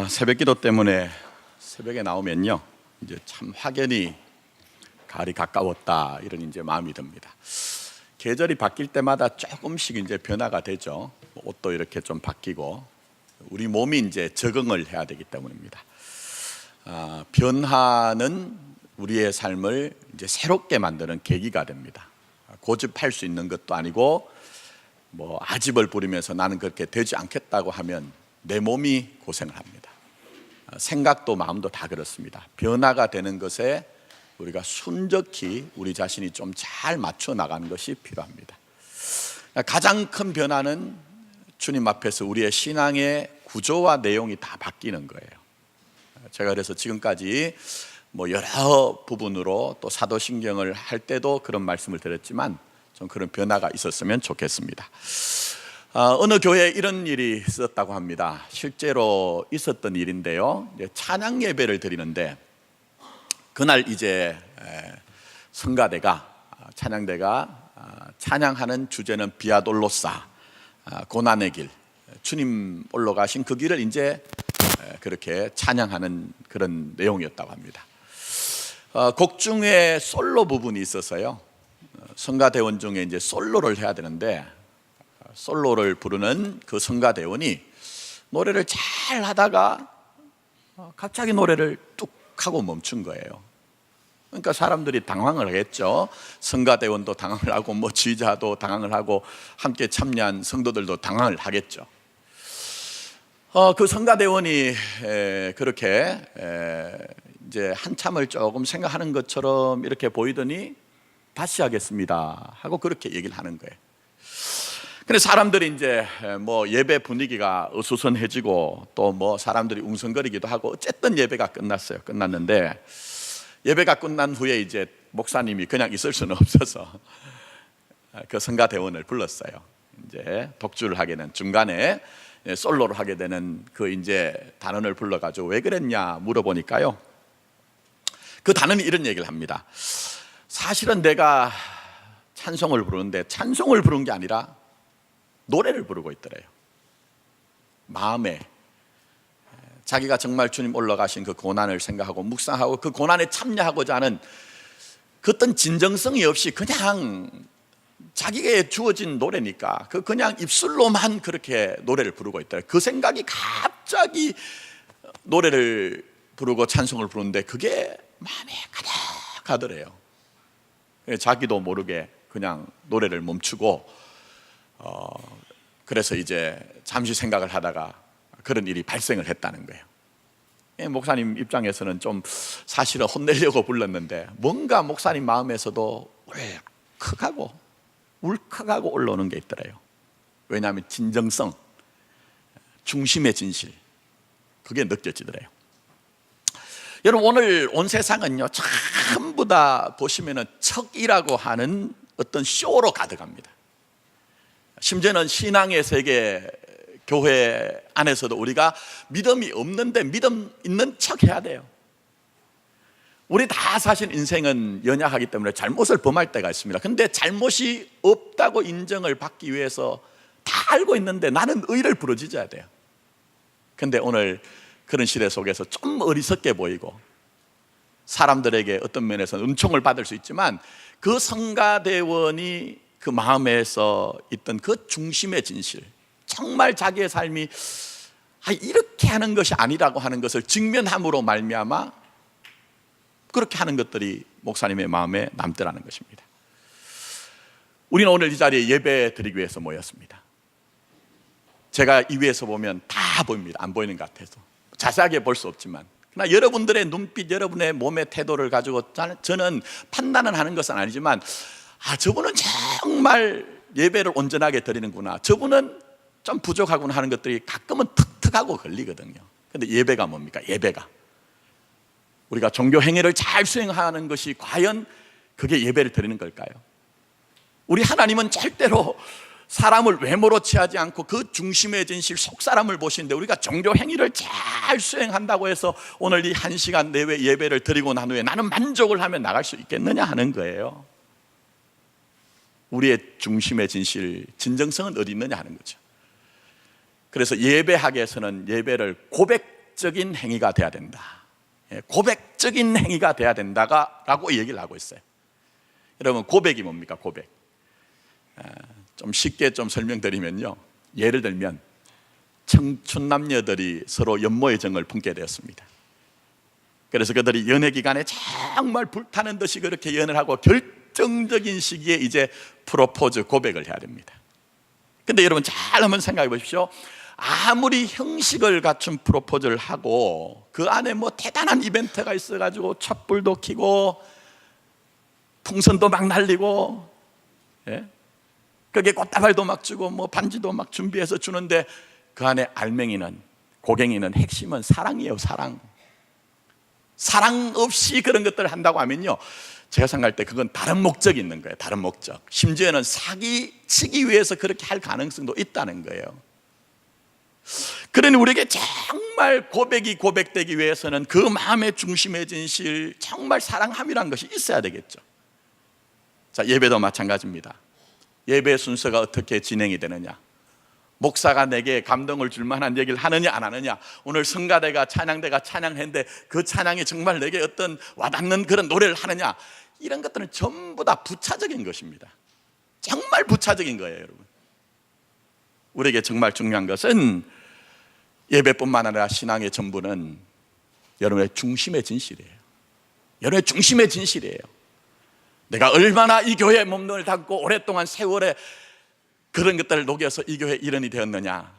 새벽 기도 때문에 새벽에 나오면요, 이제 참 확연히 가을이 가까웠다 이런 이제 마음이 듭니다. 계절이 바뀔 때마다 조금씩 이제 변화가 되죠. 옷도 이렇게 좀 바뀌고 우리 몸이 이제 적응을 해야 되기 때문입니다. 변화는 우리의 삶을 이제 새롭게 만드는 계기가 됩니다. 고집할 수 있는 것도 아니고 뭐 아집을 부리면서 나는 그렇게 되지 않겠다고 하면 내 몸이 고생을 합니다. 생각도 마음도 다 그렇습니다. 변화가 되는 것에 우리가 순적히 우리 자신이 좀 잘 맞춰 나가는 것이 필요합니다. 가장 큰 변화는 주님 앞에서 우리의 신앙의 구조와 내용이 다 바뀌는 거예요. 제가 그래서 지금까지 뭐 여러 부분으로 또 사도신경을 할 때도 그런 말씀을 드렸지만 좀 그런 변화가 있었으면 좋겠습니다. 어느 교회에 이런 일이 있었다고 합니다. 실제로 있었던 일인데요, 찬양 예배를 드리는데 그날 이제 성가대가 찬양대가 찬양하는 주제는 비아돌로사, 고난의 길, 주님 올라가신 그 길을 이제 그렇게 찬양하는 그런 내용이었다고 합니다. 곡 중에 솔로 부분이 있어서요, 성가대원 중에 이제 솔로를 해야 되는데 솔로를 부르는 그 성가대원이 노래를 잘 하다가 갑자기 노래를 뚝 하고 멈춘 거예요. 그러니까 사람들이 당황을 하겠죠. 성가대원도 당황을 하고 뭐 지휘자도 당황을 하고 함께 참여한 성도들도 당황을 하겠죠. 그 성가대원이 그렇게 이제 한참을 조금 생각하는 것처럼 이렇게 보이더니 다시 하겠습니다 하고 그렇게 얘기를 하는 거예요. 근데 사람들이 이제 뭐 예배 분위기가 어수선해지고 또 뭐 사람들이 웅성거리기도 하고 어쨌든 예배가 끝났어요. 끝났는데 예배가 끝난 후에 이제 목사님이 그냥 있을 수는 없어서 그 성가대원을 불렀어요. 이제 독주를 하게 된 중간에 솔로를 하게 되는 그 이제 단원을 불러가지고 왜 그랬냐 물어보니까요, 그 단원이 이런 얘기를 합니다. 사실은 내가 찬송을 부르는데 찬송을 부른 게 아니라 노래를 부르고 있더래요. 마음에 자기가 정말 주님 올라가신 그 고난을 생각하고 묵상하고 그 고난에 참여하고자 하는 그 어떤 진정성이 없이 그냥 자기에게 주어진 노래니까 그냥 입술로만 그렇게 노래를 부르고 있더래요. 그 생각이 갑자기 노래를 부르고 찬송을 부르는데 그게 마음에 가득하더래요. 자기도 모르게 그냥 노래를 멈추고 그래서 이제 잠시 생각을 하다가 그런 일이 발생을 했다는 거예요. 목사님 입장에서는 좀 사실은 혼내려고 불렀는데 뭔가 목사님 마음에서도 울컥하고 올라오는 게 있더래요. 왜냐하면 진정성, 중심의 진실, 그게 느껴지더래요. 여러분, 오늘 온 세상은요 전부 다 보시면은 척이라고 하는 어떤 쇼로 가득합니다. 심지어는 신앙의 세계, 교회 안에서도 우리가 믿음이 없는데 믿음 있는 척 해야 돼요. 우리 다 사실 인생은 연약하기 때문에 잘못을 범할 때가 있습니다. 근데 잘못이 없다고 인정을 받기 위해서 다 알고 있는데 나는 의를 부르짖어야 돼요. 근데 오늘 그런 시대 속에서 좀 어리석게 보이고 사람들에게 어떤 면에서는 은총을 받을 수 있지만 그 성가대원이 그 마음에서 있던 그 중심의 진실, 정말 자기의 삶이 이렇게 하는 것이 아니라고 하는 것을 직면함으로 말미암아 그렇게 하는 것들이 목사님의 마음에 남더라는 것입니다. 우리는 오늘 이 자리에 예배 드리기 위해서 모였습니다. 제가 이 위에서 보면 다 보입니다. 안 보이는 것 같아서 자세하게 볼 수 없지만 그러나 여러분들의 눈빛, 여러분의 몸의 태도를 가지고 저는 판단을 하는 것은 아니지만 저분은 정말 예배를 온전하게 드리는구나, 저분은 좀 부족하구나 하는 것들이 가끔은 툭툭하고 걸리거든요. 근데 예배가 뭡니까? 예배가 우리가 종교 행위를 잘 수행하는 것이 과연 그게 예배를 드리는 걸까요? 우리 하나님은 절대로 사람을 외모로 취하지 않고 그 중심의 진실, 속사람을 보시는데 우리가 종교 행위를 잘 수행한다고 해서 오늘 이 1시간 내외 예배를 드리고 난 후에 나는 만족을 하며 나갈 수 있겠느냐 하는 거예요. 우리의 중심의 진실, 진정성은 어디 있느냐 하는 거죠. 그래서 예배하기 위해서는 예배를 고백적인 행위가 돼야 된다. 고백적인 행위가 돼야 된다라고 얘기를 하고 있어요. 여러분, 고백이 뭡니까? 고백. 좀 쉽게 좀 설명드리면요, 예를 들면 청춘 남녀들이 서로 연모의 정을 품게 되었습니다. 그래서 그들이 연애 기간에 정말 불타는 듯이 그렇게 연애를 하고 결정적인 시기에 이제 프로포즈, 고백을 해야 됩니다. 근데 여러분 잘 한번 생각해 보십시오. 아무리 형식을 갖춘 프로포즈를 하고 그 안에 뭐 대단한 이벤트가 있어가지고 촛불도 켜고 풍선도 막 날리고, 거기에 꽃다발도 막 주고 뭐 반지도 막 준비해서 주는데 그 안에 알맹이는, 고갱이는, 핵심은 사랑이에요. 사랑. 사랑 없이 그런 것들을 한다고 하면요, 제가 생각할 때 그건 다른 목적이 있는 거예요. 다른 목적. 심지어는 사기치기 위해서 그렇게 할 가능성도 있다는 거예요. 그러니 우리에게 정말 고백이 고백되기 위해서는 그 마음의 중심의 진실, 정말 사랑함이란 것이 있어야 되겠죠. 자, 예배도 마찬가지입니다. 예배 순서가 어떻게 진행이 되느냐, 목사가 내게 감동을 줄 만한 얘기를 하느냐 안 하느냐, 오늘 성가대가 찬양대가 찬양했는데 그 찬양이 정말 내게 어떤 와닿는 그런 노래를 하느냐, 이런 것들은 전부 다 부차적인 것입니다. 정말 부차적인 거예요. 여러분, 우리에게 정말 중요한 것은 예배뿐만 아니라 신앙의 전부는 여러분의 중심의 진실이에요. 여러분의 중심의 진실이에요. 내가 얼마나 이 교회에 몸을 담고 오랫동안 세월에 그런 것들을 녹여서 이 교회의 일원이 되었느냐,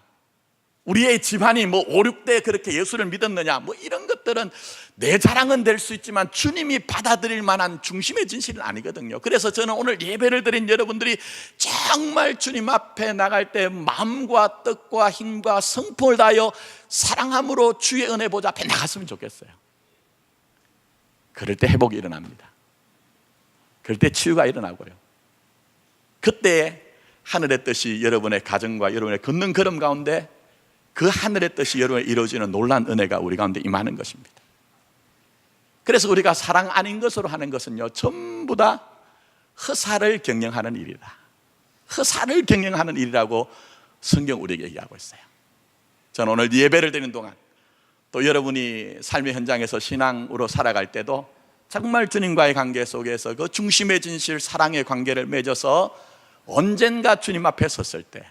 우리의 집안이 뭐 5, 6대 그렇게 예수를 믿었느냐, 뭐 이런 것들은 내 자랑은 될 수 있지만 주님이 받아들일 만한 중심의 진실은 아니거든요. 그래서 저는 오늘 예배를 드린 여러분들이 정말 주님 앞에 나갈 때 마음과 뜻과 힘과 성품을 다하여 사랑함으로 주의 은혜 보좌 앞에 나갔으면 좋겠어요. 그럴 때 회복이 일어납니다. 그럴 때 치유가 일어나고요. 그때 하늘의 뜻이 여러분의 가정과 여러분의 걷는 걸음 가운데 그 하늘의 뜻이 여러분에 이루어지는 놀라운 은혜가 우리 가운데 임하는 것입니다. 그래서 우리가 사랑 아닌 것으로 하는 것은요, 전부 다 허사를 경영하는 일이다. 허사를 경영하는 일이라고 성경 우리에게 얘기하고 있어요. 저는 오늘 예배를 드리는 동안 또 여러분이 삶의 현장에서 신앙으로 살아갈 때도 정말 주님과의 관계 속에서 그 중심의 진실, 사랑의 관계를 맺어서 언젠가 주님 앞에 섰을 때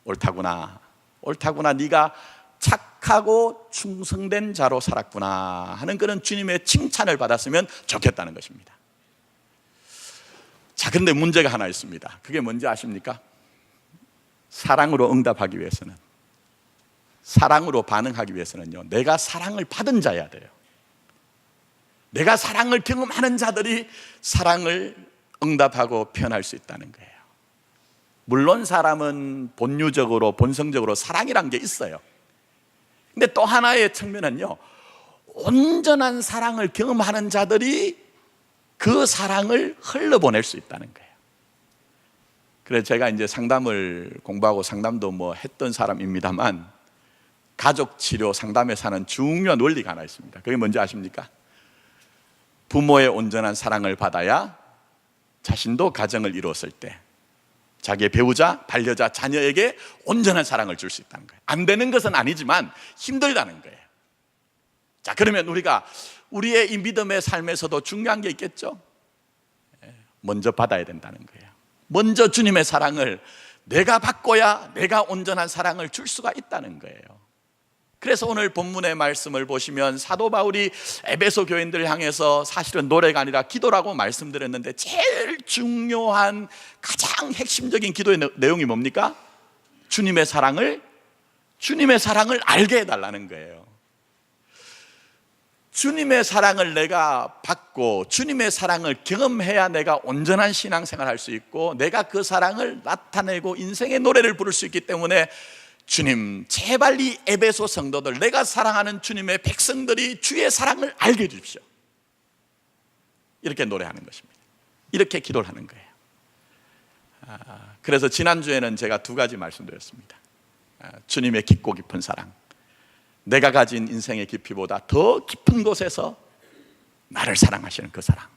옳다구나, 옳다구나, 네가 착하고 충성된 자로 살았구나 하는 그런 주님의 칭찬을 받았으면 좋겠다는 것입니다. 자, 그런데 문제가 하나 있습니다. 그게 뭔지 아십니까? 사랑으로 응답하기 위해서는, 사랑으로 반응하기 위해서는요, 내가 사랑을 받은 자여야 돼요. 내가 사랑을 경험하는 자들이 사랑을 응답하고 표현할 수 있다는 거예요. 물론 사람은 본유적으로, 본성적으로 사랑이란 게 있어요. 근데 또 하나의 측면은요, 온전한 사랑을 경험하는 자들이 그 사랑을 흘러보낼 수 있다는 거예요. 그래서 제가 이제 상담을 공부하고 상담도 뭐 했던 사람입니다만, 가족치료 상담에서 하는 중요한 원리가 하나 있습니다. 그게 뭔지 아십니까? 부모의 온전한 사랑을 받아야 자신도 가정을 이루었을 때 자기의 배우자, 반려자, 자녀에게 온전한 사랑을 줄 수 있다는 거예요. 안 되는 것은 아니지만 힘들다는 거예요. 자, 그러면 우리가 우리의 이 믿음의 삶에서도 중요한 게 있겠죠? 먼저 받아야 된다는 거예요. 먼저 주님의 사랑을 내가 받고야 내가 온전한 사랑을 줄 수가 있다는 거예요. 그래서 오늘 본문의 말씀을 보시면 사도 바울이 에베소 교인들을 향해서 사실은 노래가 아니라 기도라고 말씀드렸는데, 제일 중요한 가장 핵심적인 기도의 내용이 뭡니까? 주님의 사랑을 알게 해달라는 거예요. 주님의 사랑을 내가 받고 주님의 사랑을 경험해야 내가 온전한 신앙생활을 할 수 있고, 내가 그 사랑을 나타내고 인생의 노래를 부를 수 있기 때문에 주님, 제발 이 에베소 성도들, 내가 사랑하는 주님의 백성들이 주의 사랑을 알게 해주십시오. 이렇게 노래하는 것입니다. 이렇게 기도를 하는 거예요. 그래서 지난주에는 제가 두 가지 말씀드렸습니다. 주님의 깊고 깊은 사랑, 내가 가진 인생의 깊이보다 더 깊은 곳에서 나를 사랑하시는 그 사랑,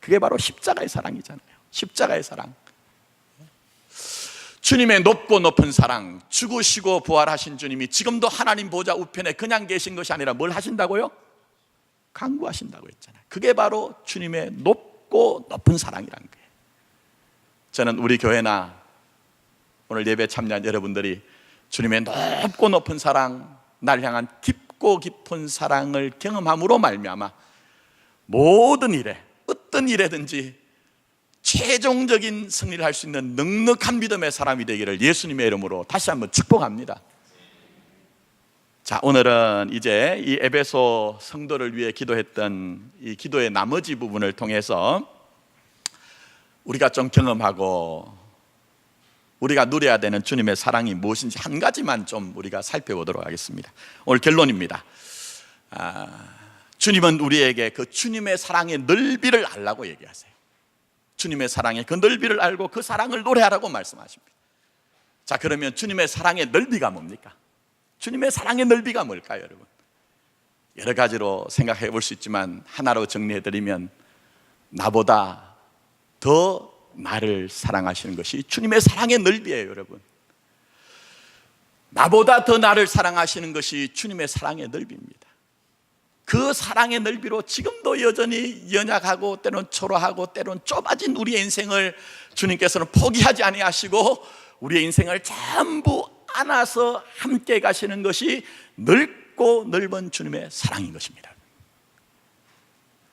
그게 바로 십자가의 사랑이잖아요. 십자가의 사랑. 주님의 높고 높은 사랑, 죽으시고 부활하신 주님이 지금도 하나님 보좌 우편에 그냥 계신 것이 아니라 뭘 하신다고요? 강구하신다고 했잖아요. 그게 바로 주님의 높고 높은 사랑이라는 거예요. 저는 우리 교회나 오늘 예배 참여한 여러분들이 주님의 높고 높은 사랑, 날 향한 깊고 깊은 사랑을 경험함으로 말미암아 모든 일에, 어떤 일에든지 최종적인 승리를 할 수 있는 넉넉한 믿음의 사람이 되기를 예수님의 이름으로 다시 한번 축복합니다. 자, 오늘은 이제 이 에베소 성도를 위해 기도했던 이 기도의 나머지 부분을 통해서 우리가 좀 경험하고 우리가 누려야 되는 주님의 사랑이 무엇인지 한 가지만 좀 우리가 살펴보도록 하겠습니다. 오늘 결론입니다. 주님은 우리에게 그 주님의 사랑의 넓이를 알라고 얘기하세요. 주님의 사랑의 그 넓이를 알고 그 사랑을 노래하라고 말씀하십니다. 자, 그러면 주님의 사랑의 넓이가 뭡니까? 주님의 사랑의 넓이가 뭘까요, 여러분? 여러 가지로 생각해 볼 수 있지만 하나로 정리해 드리면 나보다 더 나를 사랑하시는 것이 주님의 사랑의 넓이에요, 여러분. 나보다 더 나를 사랑하시는 것이 주님의 사랑의 넓이입니다. 그 사랑의 넓이로 지금도 여전히 연약하고 때론 초라하고 때론 좁아진 우리의 인생을 주님께서는 포기하지 아니하시고 우리의 인생을 전부 안아서 함께 가시는 것이 넓고 넓은 주님의 사랑인 것입니다.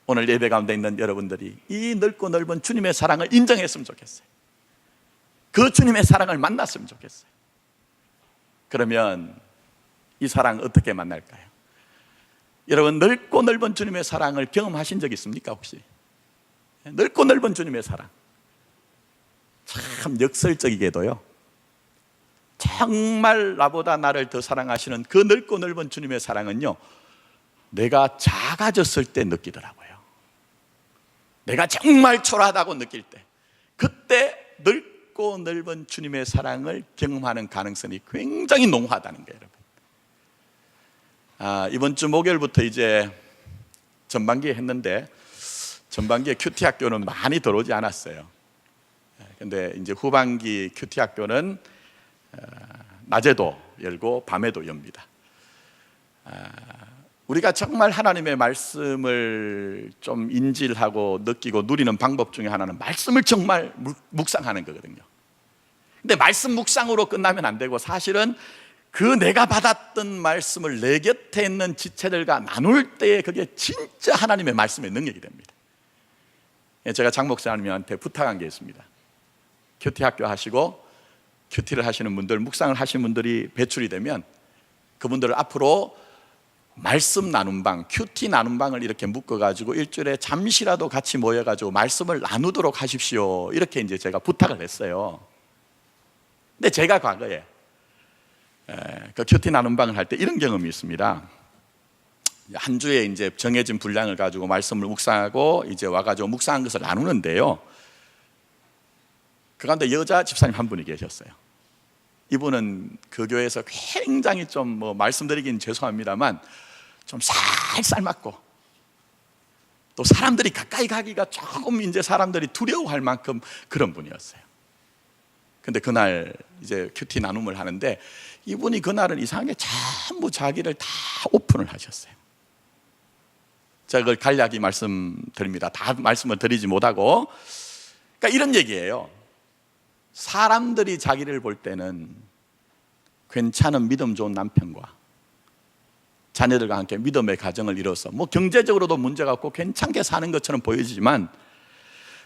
오늘 예배 가운데 있는 여러분들이 이 넓고 넓은 주님의 사랑을 인정했으면 좋겠어요. 그 주님의 사랑을 만났으면 좋겠어요. 그러면 이 사랑 어떻게 만날까요? 여러분, 넓고 넓은 주님의 사랑을 경험하신 적 있습니까 혹시? 넓고 넓은 주님의 사랑, 참 역설적이게도요, 정말 나보다 나를 더 사랑하시는 그 넓고 넓은 주님의 사랑은요, 내가 작아졌을 때 느끼더라고요. 내가 정말 초라하다고 느낄 때, 그때 넓고 넓은 주님의 사랑을 경험하는 가능성이 굉장히 농후하다는 거예요, 여러분. 이번 주 목요일부터 이제 전반기에 했는데 전반기에 큐티 학교는 많이 들어오지 않았어요. 근데 이제 후반기 큐티 학교는 낮에도 열고 밤에도 엽니다. 우리가 정말 하나님의 말씀을 좀 인질하고 느끼고 누리는 방법 중에 하나는 말씀을 정말 묵상하는 거거든요. 근데 말씀 묵상으로 끝나면 안 되고 사실은 그 내가 받았던 말씀을 내 곁에 있는 지체들과 나눌 때에 그게 진짜 하나님의 말씀의 능력이 됩니다. 제가 장 목사님한테 부탁한 게 있습니다. 큐티 학교 하시고 큐티를 하시는 분들, 묵상을 하시는 분들이 배출이 되면 그분들을 앞으로 말씀 나눔방, 큐티 나눔방을 이렇게 묶어가지고 일주일에 잠시라도 같이 모여가지고 말씀을 나누도록 하십시오. 이렇게 이제 제가 부탁을 했어요. 근데 제가 과거에 그 큐티 나눔방을 할 때 이런 경험이 있습니다. 한 주에 이제 정해진 분량을 가지고 말씀을 묵상하고 이제 와가지고 묵상한 것을 나누는데요, 그 가운데 여자 집사님 한 분이 계셨어요. 이분은 그 교회에서 굉장히 좀 뭐 말씀드리긴 죄송합니다만 좀 살살 맞고 또 사람들이 가까이 가기가 조금 이제 사람들이 두려워할 만큼 그런 분이었어요. 근데 그날 이제 큐티 나눔을 하는데 이분이 그날은 이상하게 전부 자기를 다 오픈을 하셨어요. 제가 그걸 간략히 말씀드립니다. 다 말씀을 드리지 못하고, 그러니까 이런 얘기예요. 사람들이 자기를 볼 때는 괜찮은 믿음 좋은 남편과 자녀들과 함께 믿음의 가정을 이뤄서 뭐 경제적으로도 문제가 없고 괜찮게 사는 것처럼 보이지만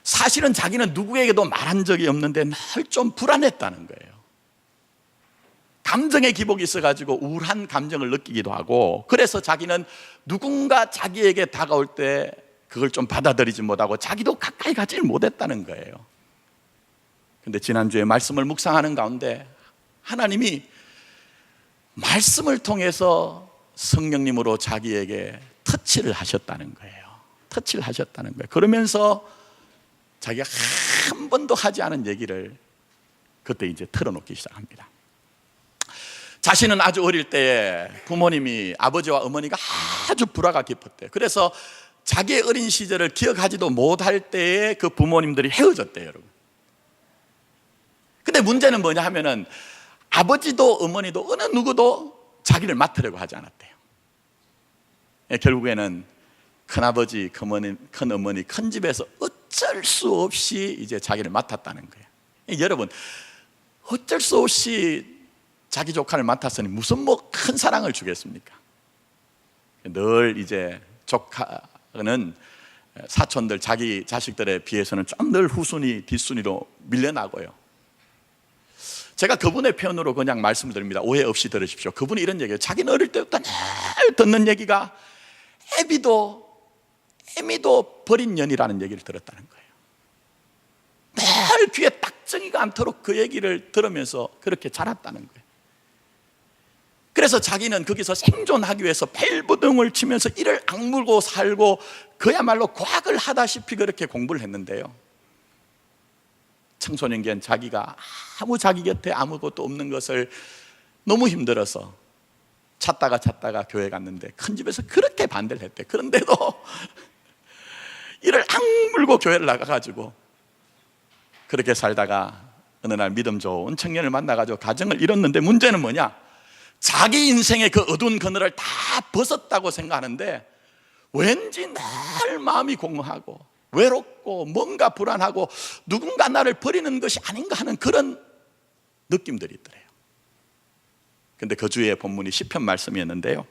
사실은 자기는 누구에게도 말한 적이 없는데 늘 좀 불안했다는 거예요. 감정의 기복이 있어가지고 우울한 감정을 느끼기도 하고, 그래서 자기는 누군가 자기에게 다가올 때 그걸 좀 받아들이지 못하고 자기도 가까이 가지 못했다는 거예요. 근데 지난주에 말씀을 묵상하는 가운데 하나님이 말씀을 통해서 성령님으로 자기에게 터치를 하셨다는 거예요. 터치를 하셨다는 거예요. 그러면서 자기가 한 번도 하지 않은 얘기를 그때 이제 털어놓기 시작합니다. 자신은 아주 어릴 때에 부모님이, 아버지와 어머니가 아주 불화가 깊었대요. 그래서 자기의 어린 시절을 기억하지도 못할 때에 그 부모님들이 헤어졌대요, 여러분. 근데 문제는 뭐냐 하면은 아버지도 어머니도 어느 누구도 자기를 맡으려고 하지 않았대요. 결국에는 큰아버지, 큰어머니, 큰 집에서 어쩔 수 없이 이제 자기를 맡았다는 거예요. 여러분, 어쩔 수 없이 자기 조카를 맡았으니 무슨 뭐 큰 사랑을 주겠습니까? 늘 이제 조카는 사촌들, 자기 자식들에 비해서는 좀 늘 후순위, 뒷순위로 밀려나고요. 제가 그분의 편으로 그냥 말씀을 드립니다. 오해 없이 들으십시오. 그분이 이런 얘기예요. 자기는 어릴 때부터 늘 듣는 얘기가 애미도 버린 년이라는 얘기를 들었다는 거예요. 늘 귀에 딱정이가 않도록 그 얘기를 들으면서 그렇게 자랐다는 거예요. 그래서 자기는 거기서 생존하기 위해서 발버둥을 치면서 이를 악물고 살고 그야말로 과학을 하다시피 그렇게 공부를 했는데요, 청소년기엔 자기가 자기 곁에 아무것도 없는 것을 너무 힘들어서 찾다가 교회 갔는데 큰 집에서 그렇게 반대를 했대. 그런데도 이를 악물고 교회를 나가가지고 그렇게 살다가 어느 날 믿음 좋은 청년을 만나가지고 가정을 이뤘는데, 문제는 뭐냐? 자기 인생의 그 어두운 그늘을 다 벗었다고 생각하는데 왠지 늘 마음이 공허하고 외롭고 뭔가 불안하고 누군가 나를 버리는 것이 아닌가 하는 그런 느낌들이 있더래요. 근데 그 주의 본문이 시편 말씀이었는데요,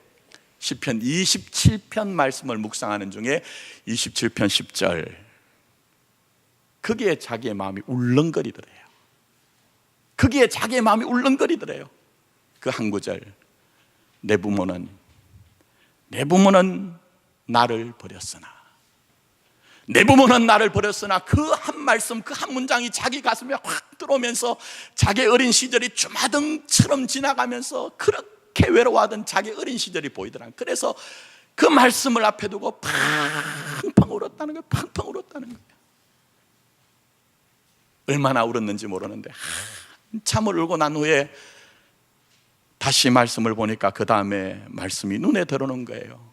시편 27편 말씀을 묵상하는 중에 27편 10절, 거기에 자기의 마음이 울렁거리더래요. 거기에 자기의 마음이 울렁거리더래요. 그 한 구절, 내 부모는 나를 버렸으나, 내 부모는 나를 버렸으나, 그 한 말씀, 그 한 문장이 자기 가슴에 확 들어오면서 자기 어린 시절이 주마등처럼 지나가면서 그렇게 외로워하던 자기 어린 시절이 보이더라. 그래서 그 말씀을 앞에 두고 팡팡 울었다는 거예요. 팡팡 울었다는 거예요. 얼마나 울었는지 모르는데 한참을 울고 난 후에 다시 말씀을 보니까 그 다음에 말씀이 눈에 들어오는 거예요.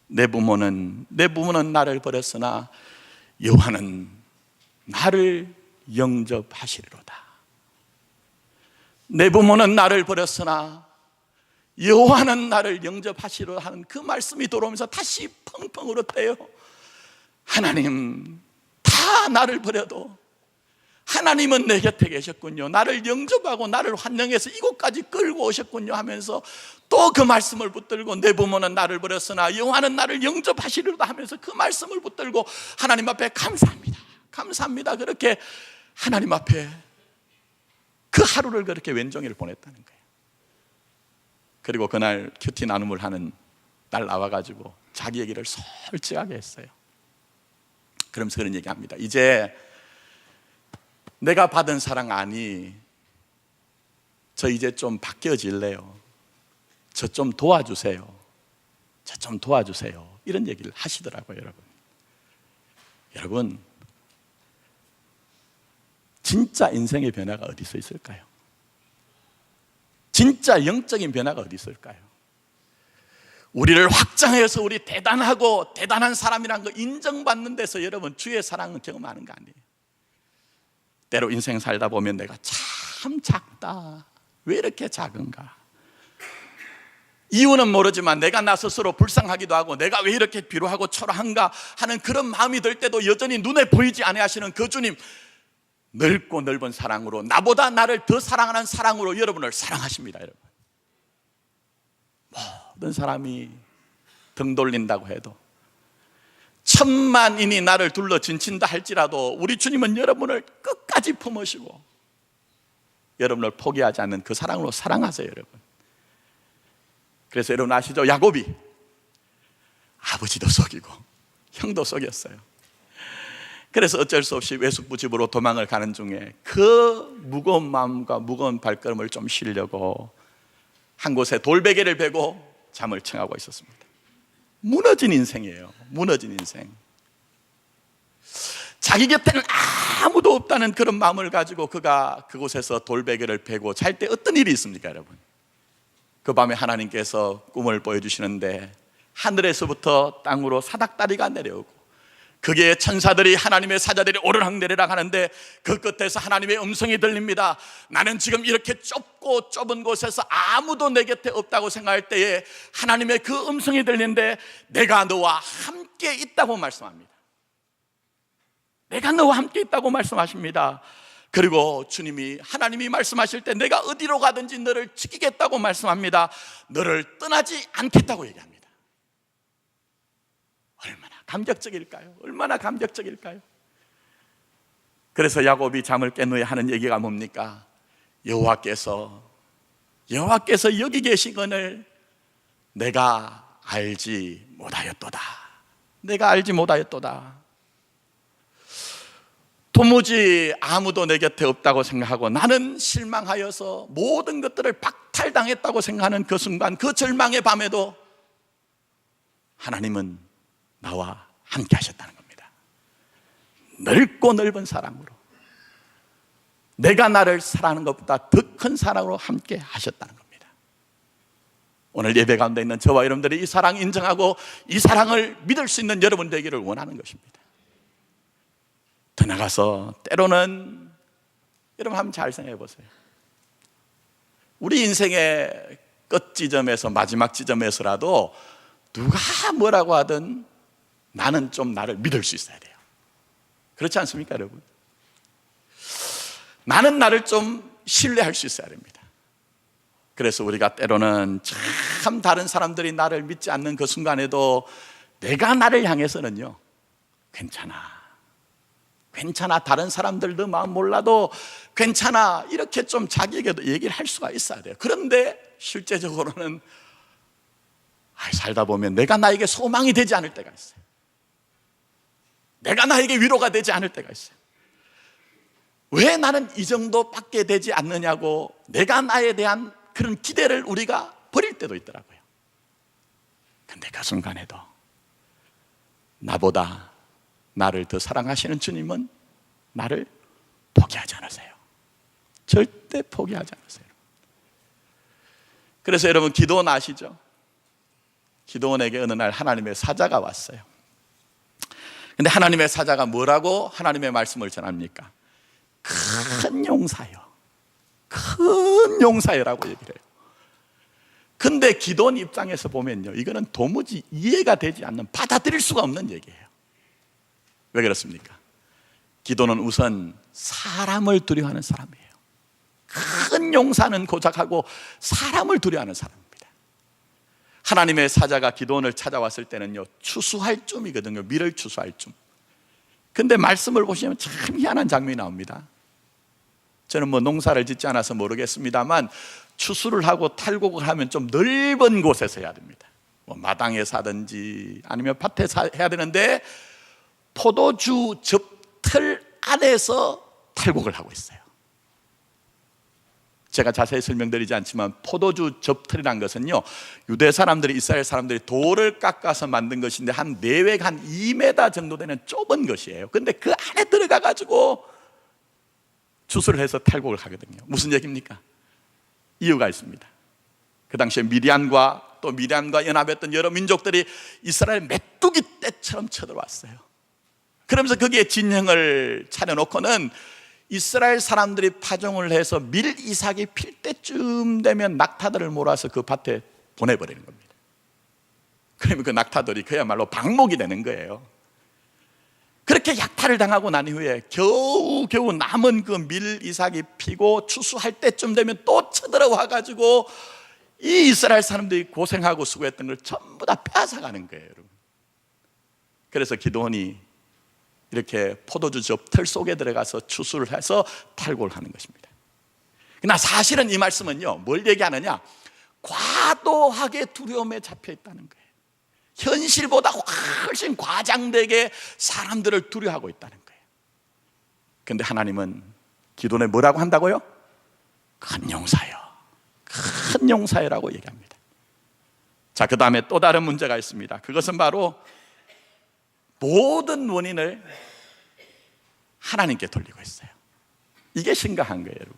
내 부모는 나를 버렸으나 여호와는 나를 영접하시리로다. 내 부모는 나를 버렸으나 여호와는 나를 영접하시리로다 하는 그 말씀이 들어오면서 다시 펑펑 울었대요. 하나님, 다 나를 버려도 하나님은 내 곁에 계셨군요. 나를 영접하고 나를 환영해서 이곳까지 끌고 오셨군요 하면서 또 그 말씀을 붙들고, 내 부모는 나를 버렸으나 여호와는 나를 영접하시리로다 하면서 그 말씀을 붙들고 하나님 앞에 감사합니다 그렇게 하나님 앞에 그 하루를 그렇게 왼종일 보냈다는 거예요. 그리고 그날 큐티 나눔을 하는 날 나와가지고 자기 얘기를 솔직하게 했어요. 그러면서 그런 얘기합니다. 이제 내가 받은 사랑 아니, 저 이제 좀 바뀌어질래요. 저 좀 도와주세요. 이런 얘기를 하시더라고요. 여러분, 진짜 인생의 변화가 어디서 있을까요? 진짜 영적인 변화가 어디 있을까요? 우리를 확장해서 우리 대단하고 대단한 사람이라는 거 인정받는 데서 여러분 주의 사랑은 경험하는 거 아니에요. 때로 인생 살다 보면 내가 참 작다, 왜 이렇게 작은가, 이유는 모르지만 내가 나 스스로 불쌍하기도 하고 내가 왜 이렇게 비루하고 초라한가 하는 그런 마음이 들 때도 여전히 눈에 보이지 아니하시는 그 주님, 넓고 넓은 사랑으로, 나보다 나를 더 사랑하는 사랑으로 여러분을 사랑하십니다. 여러분, 모든 사람이 등 돌린다고 해도, 천만인이 나를 둘러 진친다 할지라도 우리 주님은 여러분을 끝까지 품으시고 여러분을 포기하지 않는 그 사랑으로 사랑하세요. 여러분, 그래서 여러분 아시죠? 야곱이 아버지도 속이고 형도 속였어요. 그래서 어쩔 수 없이 외숙부 집으로 도망을 가는 중에 그 무거운 마음과 무거운 발걸음을 좀 쉬려고 한 곳에 돌베개를 베고 잠을 청하고 있었습니다. 무너진 인생이에요. 무너진 인생. 자기 곁에는 아무도 없다는 그런 마음을 가지고 그가 그곳에서 돌베개를 베고 잘 때 어떤 일이 있습니까, 여러분? 그 밤에 하나님께서 꿈을 보여주시는데 하늘에서부터 땅으로 사닥다리가 내려오고 그게 천사들이 하나님의 사자들이 오르락내리락 하는데 그 끝에서 하나님의 음성이 들립니다. 나는 지금 이렇게 좁고 좁은 곳에서 아무도 내 곁에 없다고 생각할 때에 하나님의 그 음성이 들리는데 내가 너와 함께 있다고 말씀합니다. 내가 너와 함께 있다고 말씀하십니다. 그리고 주님이 하나님이 말씀하실 때 내가 어디로 가든지 너를 지키겠다고 말씀합니다. 너를 떠나지 않겠다고 얘기합니다. 얼마나 감격적일까요? 얼마나 감격적일까요? 그래서 야곱이 잠을 깬 후에 하는 얘기가 뭡니까? 여호와께서 여기 계시거늘 내가 알지 못하였도다. 내가 알지 못하였도다. 도무지 아무도 내 곁에 없다고 생각하고 나는 실망하여서 모든 것들을 박탈당했다고 생각하는 그 순간, 그 절망의 밤에도 하나님은 나와 함께 하셨다는 겁니다. 넓고 넓은 사랑으로, 내가 나를 사랑하는 것보다 더 큰 사랑으로 함께 하셨다는 겁니다. 오늘 예배 가운데 있는 저와 여러분들이 이 사랑 인정하고 이 사랑을 믿을 수 있는 여러분 되기를 원하는 것입니다. 더 나가서 때로는 여러분 한번 잘 생각해 보세요. 우리 인생의 끝 지점에서 마지막 지점에서라도 누가 뭐라고 하든 나는 좀 나를 믿을 수 있어야 돼요. 그렇지 않습니까, 여러분? 나는 나를 좀 신뢰할 수 있어야 됩니다. 그래서 우리가 때로는 참 다른 사람들이 나를 믿지 않는 그 순간에도 내가 나를 향해서는요, 괜찮아, 다른 사람들 너 마음 몰라도 괜찮아, 이렇게 좀 자기에게도 얘기를 할 수가 있어야 돼요. 그런데 실제적으로는 살다 보면 내가 나에게 소망이 되지 않을 때가 있어요. 내가 나에게 위로가 되지 않을 때가 있어요. 왜 나는 이 정도밖에 되지 않느냐고 내가 나에 대한 그런 기대를 우리가 버릴 때도 있더라고요. 근데 그 순간에도 나보다 나를 더 사랑하시는 주님은 나를 포기하지 않으세요. 절대 포기하지 않으세요. 그래서 여러분, 기드온 아시죠? 기드온에게 어느 날 하나님의 사자가 왔어요. 근데 하나님의 사자가 뭐라고 하나님의 말씀을 전합니까? 큰 용사요, 큰 용사요라고 얘기를 해요. 근데 기드온 입장에서 보면요, 이거는 도무지 이해가 되지 않는, 받아들일 수가 없는 얘기예요. 왜 그렇습니까? 기도는 우선 사람을 두려워하는 사람이에요. 큰 용사는 고작하고 사람을 두려워하는 사람입니다. 하나님의 사자가 기도원을 찾아왔을 때는요, 추수할 쯤이거든요. 밀을 추수할 쯤. 근데 말씀을 보시면 참 희한한 장면이 나옵니다. 저는 농사를 짓지 않아서 모르겠습니다만 추수를 하고 탈곡을 하면 좀 넓은 곳에서 해야 됩니다. 마당에서 하든지 아니면 밭에서 해야 되는데 포도주 접틀 안에서 탈곡을 하고 있어요. 제가 자세히 설명드리지 않지만 포도주 접틀이란 것은요, 유대 사람들이, 이스라엘 사람들이 돌을 깎아서 만든 것인데 한 내외가 한 2m 정도 되는 좁은 것이에요. 근데 그 안에 들어가 가지고 주스를 해서 탈곡을 하거든요. 무슨 얘기입니까? 이유가 있습니다. 그 당시에 미디안과 연합했던 여러 민족들이 이스라엘 메뚜기 떼처럼 쳐들어왔어요. 그러면서 거기에 진영을 차려놓고는 이스라엘 사람들이 파종을 해서 밀 이삭이 필 때쯤 되면 낙타들을 몰아서 그 밭에 보내버리는 겁니다. 그러면 그 낙타들이 그야말로 방목이 되는 거예요. 그렇게 약탈을 당하고 난 이후에 겨우 남은 그 밀 이삭이 피고 추수할 때쯤 되면 또 쳐들어와 가지고 이 이스라엘 사람들이 고생하고 수고했던 걸 전부 다 빼앗아가는 거예요, 여러분. 그래서 기드온이 이렇게 포도주 접틀 속에 들어가서 추수를 해서 탈곡을 하는 것입니다. 그러나 사실은 이 말씀은요, 뭘 얘기하느냐? 과도하게 두려움에 잡혀 있다는 거예요. 현실보다 훨씬 과장되게 사람들을 두려워하고 있다는 거예요. 그런데 하나님은 기도에 뭐라고 한다고요? 큰 용사요, 큰 용사요라고 얘기합니다. 자, 그 다음에 또 다른 문제가 있습니다. 그것은 바로 모든 원인을 하나님께 돌리고 있어요. 이게 심각한 거예요, 여러분.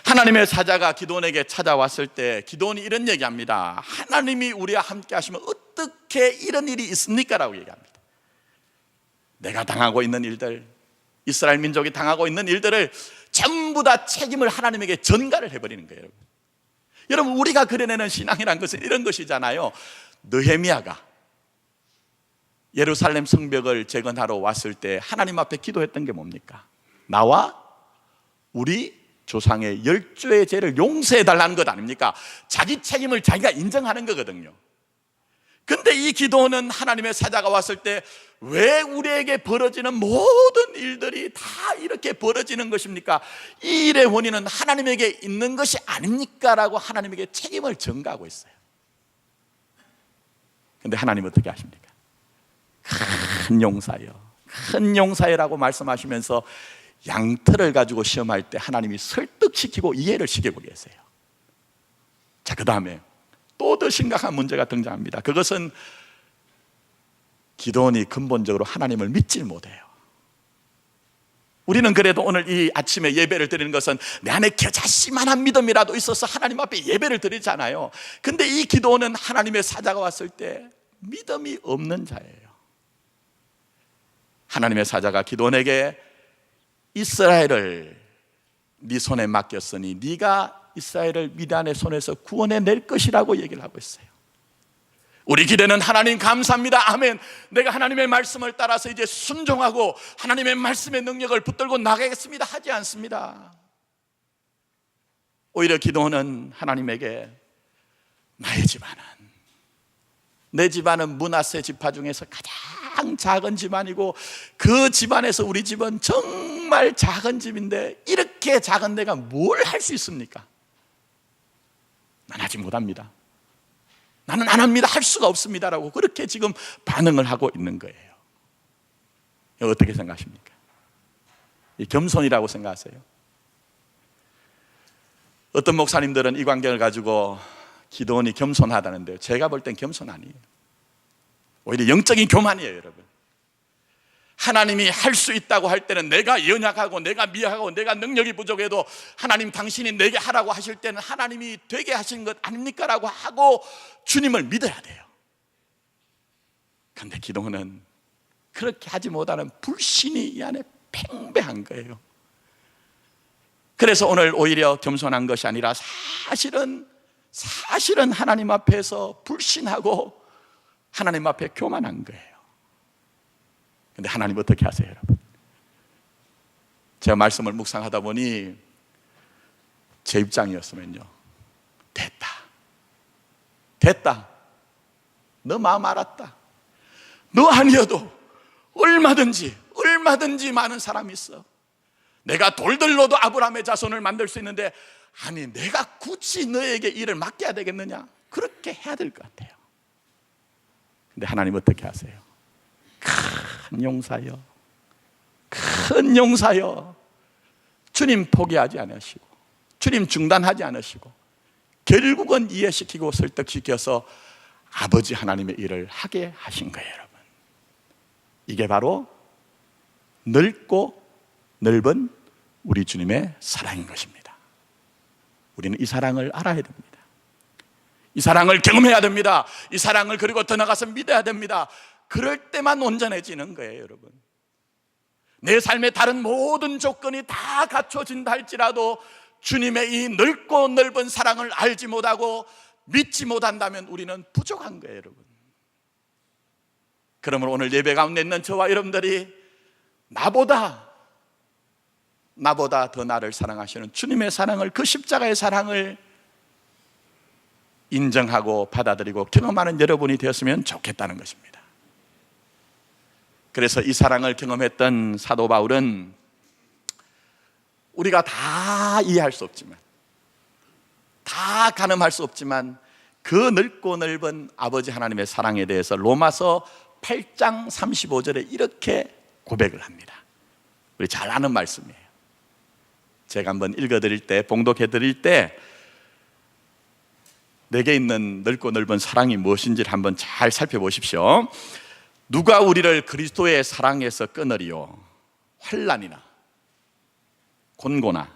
하나님의 사자가 기드온에게 찾아왔을 때 기드온이 이런 얘기합니다. 하나님이 우리와 함께 하시면 어떻게 이런 일이 있습니까? 라고 얘기합니다. 내가 당하고 있는 일들, 이스라엘 민족이 당하고 있는 일들을 전부 다 책임을 하나님에게 전가를 해버리는 거예요. 여러분, 우리가 그려내는 신앙이란 것은 이런 것이잖아요. 느헤미야가 예루살렘 성벽을 재건하러 왔을 때 하나님 앞에 기도했던 게 뭡니까? 나와 우리 조상의 10조의 죄를 용서해달라는 것 아닙니까? 자기 책임을 자기가 인정하는 거거든요. 근데 이 기도는 하나님의 사자가 왔을 때 왜 우리에게 벌어지는 모든 일들이 다 이렇게 벌어지는 것입니까? 이 일의 원인은 하나님에게 있는 것이 아닙니까? 라고 하나님에게 책임을 전가하고 있어요. 근데 하나님 어떻게 하십니까? 큰 용사여, 큰 용사여라고 말씀하시면서 양털을 가지고 시험할 때 하나님이 설득시키고 이해를 시키고 계세요. 자, 그 다음에 또 더 심각한 문제가 등장합니다. 그것은 기도원이 근본적으로 하나님을 믿질 못해요. 우리는 그래도 오늘 이 아침에 예배를 드리는 것은 내 안에 겨자씨만한 믿음이라도 있어서 하나님 앞에 예배를 드리잖아요. 근데 이 기도원은 하나님의 사자가 왔을 때 믿음이 없는 자예요. 하나님의 사자가 기도원에게 이스라엘을 네 손에 맡겼으니 네가 이스라엘을 미디안의 손에서 구원해낼 것이라고 얘기를 하고 있어요. 우리 기대는 하나님 감사합니다, 아멘. 내가 하나님의 말씀을 따라서 이제 순종하고 하나님의 말씀의 능력을 붙들고 나가겠습니다 하지 않습니다. 오히려 기도는 하나님에게 내 집안은 므낫세 지파 중에서 가장 작은 집안이고 그 집안에서 우리 집은 정말 작은 집인데 이렇게 작은 내가 뭘 할 수 있습니까? 난 하지 못합니다. 나는 안 합니다. 할 수가 없습니다라고 그렇게 지금 반응을 하고 있는 거예요. 어떻게 생각하십니까? 이 겸손이라고 생각하세요? 어떤 목사님들은 이 관계를 가지고 기도원이 겸손하다는데 제가 볼 땐 겸손 아니에요. 오히려 영적인 교만이에요, 여러분. 하나님이 할 수 있다고 할 때는 내가 연약하고 내가 미약하고 내가 능력이 부족해도 하나님 당신이 내게 하라고 하실 때는 하나님이 되게 하신 것 아닙니까? 라고 하고 주님을 믿어야 돼요. 그런데 기도원은 그렇게 하지 못하는 불신이 이 안에 팽배한 거예요. 그래서 오늘 오히려 겸손한 것이 아니라 사실은 하나님 앞에서 불신하고 하나님 앞에 교만한 거예요. 근데 하나님 어떻게 하세요, 여러분? 제가 말씀을 묵상하다 보니 제 입장이었으면요, 됐다, 너 마음 알았다. 너 아니어도 얼마든지 많은 사람이 있어. 내가 돌들로도 아브라함의 자손을 만들 수 있는데 아니 내가 굳이 너에게 일을 맡겨야 되겠느냐? 그렇게 해야 될 것 같아요. 근데 하나님 어떻게 하세요? 큰 용사여, 주님 포기하지 않으시고 주님 중단하지 않으시고 결국은 이해시키고 설득시켜서 아버지 하나님의 일을 하게 하신 거예요, 여러분. 이게 바로 넓고 넓은 우리 주님의 사랑인 것입니다. 우리는 이 사랑을 알아야 됩니다. 이 사랑을 경험해야 됩니다. 이 사랑을 그리고 더 나가서 믿어야 됩니다. 그럴 때만 온전해지는 거예요, 여러분. 내 삶의 다른 모든 조건이 다 갖춰진다 할지라도 주님의 이 넓고 넓은 사랑을 알지 못하고 믿지 못한다면 우리는 부족한 거예요, 여러분. 그러므로 오늘 예배 가운데 있는 저와 여러분들이 나보다 더 나를 사랑하시는 주님의 사랑을, 그 십자가의 사랑을 인정하고 받아들이고 경험하는 여러분이 되었으면 좋겠다는 것입니다. 그래서 이 사랑을 경험했던 사도 바울은 우리가 다 이해할 수 없지만, 다 가늠할 수 없지만 그 넓고 넓은 아버지 하나님의 사랑에 대해서 로마서 8장 35절에 이렇게 고백을 합니다. 우리 잘 아는 말씀이에요. 제가 한번 읽어드릴 때, 봉독해드릴 때 내게 있는 넓고 넓은 사랑이 무엇인지를 한번 잘 살펴보십시오. 누가 우리를 그리스도의 사랑에서 끊으리요? 환난이나 곤고나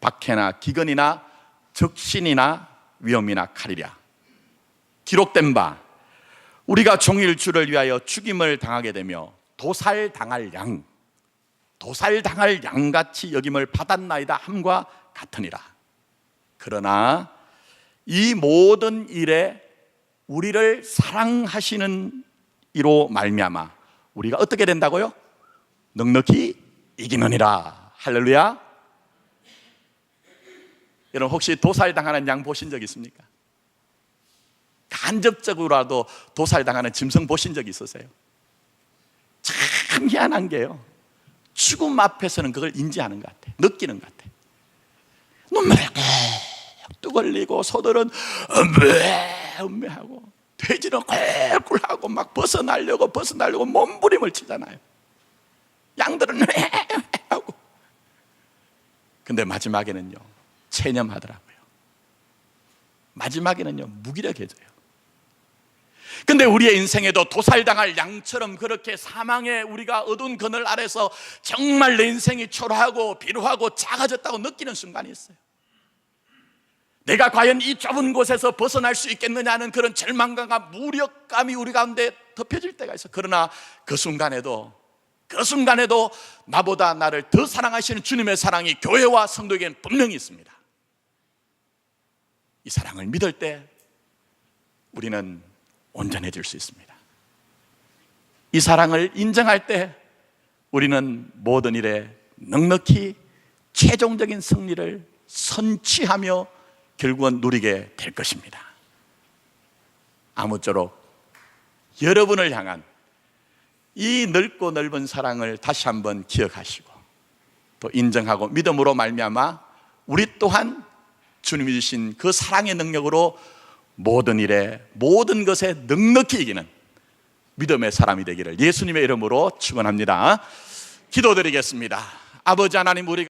박해나 기근이나 적신이나 위험이나 칼이랴. 기록된 바 우리가 종일 주를 위하여 죽임을 당하게 되며 도살당할 양같이 여김을 받았나이다 함과 같으니라. 그러나 이 모든 일에 우리를 사랑하시는 이로 말미암아 우리가 어떻게 된다고요? 넉넉히 이기느니라. 할렐루야. 여러분 혹시 도살당하는 양 보신 적 있습니까? 간접적으로라도 도살당하는 짐승 보신 적 있으세요? 참 희한한 게요, 죽음 앞에서는 그걸 인지하는 것 같아, 느끼는 것 같아. 눈물이 뚝 흘리고 소들은 음메하고 돼지는 꿀꿀하고 막 벗어나려고 몸부림을 치잖아요. 양들은 하고. 근데 마지막에는요 체념하더라고요. 마지막에는요 무기력해져요. 근데 우리의 인생에도 도살당할 양처럼 그렇게 사망의 우리가 어두운 그늘 아래서 정말 내 인생이 초라하고 비루하고 작아졌다고 느끼는 순간이 있어요. 내가 과연 이 좁은 곳에서 벗어날 수 있겠느냐는 그런 절망감과 무력감이 우리 가운데 덮여질 때가 있어요. 그러나 그 순간에도 나보다 나를 더 사랑하시는 주님의 사랑이 교회와 성도에게는 분명히 있습니다. 이 사랑을 믿을 때 우리는 온전해질 수 있습니다. 이 사랑을 인정할 때 우리는 모든 일에 넉넉히 최종적인 승리를 선취하며 결국은 누리게 될 것입니다. 아무쪼록 여러분을 향한 이 넓고 넓은 사랑을 다시 한번 기억하시고 또 인정하고 믿음으로 말미암아 우리 또한 주님이 주신 그 사랑의 능력으로 모든 일에 모든 것에 넉넉히 이기는 믿음의 사람이 되기를 예수님의 이름으로 축원합니다. 기도드리겠습니다. 아버지 하나님, 우리